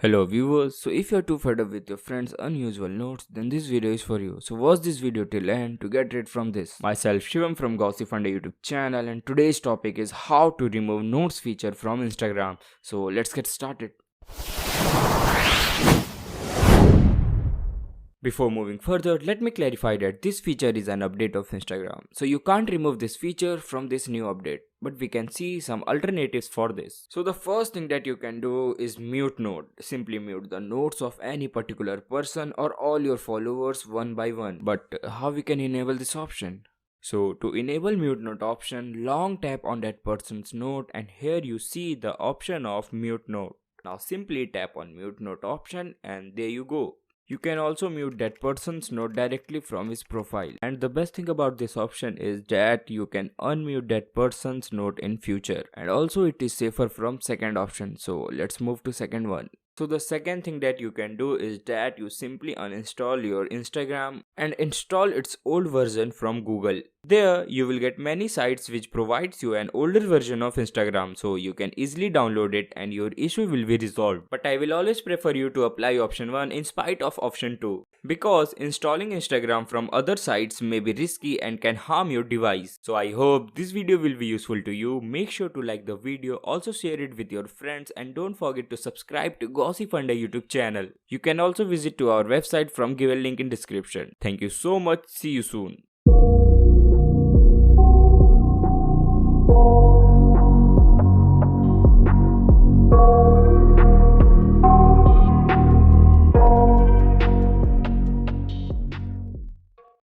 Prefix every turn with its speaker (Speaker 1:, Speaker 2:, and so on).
Speaker 1: Hello viewers, so if you're too fed up with your friends' unusual notes, then this video is for you. So watch this video till end to get rid from this. Myself Shivam from Gossipfunda YouTube channel, and today's topic is how to remove notes feature from Instagram. So let's get started. Before moving further, let me clarify that this feature is an update of Instagram. So you can't remove this feature from this new update, but we can see some alternatives for this. So the first thing that you can do is mute note. Simply mute the notes of any particular person or all your followers one by one. But how we can enable this option? So to enable mute note option, long tap on that person's note and here you see the option of mute note. Now simply tap on mute note option and there you go. You can also mute that person's note directly from his profile. And the best thing about this option is that you can unmute that person's note in future. And also it is safer from second option. So let's move to second one. So the second thing that you can do is that you simply uninstall your Instagram and install its old version from Google. There you will get many sites which provides you an older version of Instagram, so you can easily download it and your issue will be resolved. But I will always prefer you to apply option 1 in spite of option 2. Because installing Instagram from other sites may be risky and can harm your device. So I hope this video will be useful to you. Make sure to like the video, also share it with your friends and don't forget to subscribe to Gossipfunda YouTube channel. You can also visit to our website from given link in description. Thank you so much. See you soon.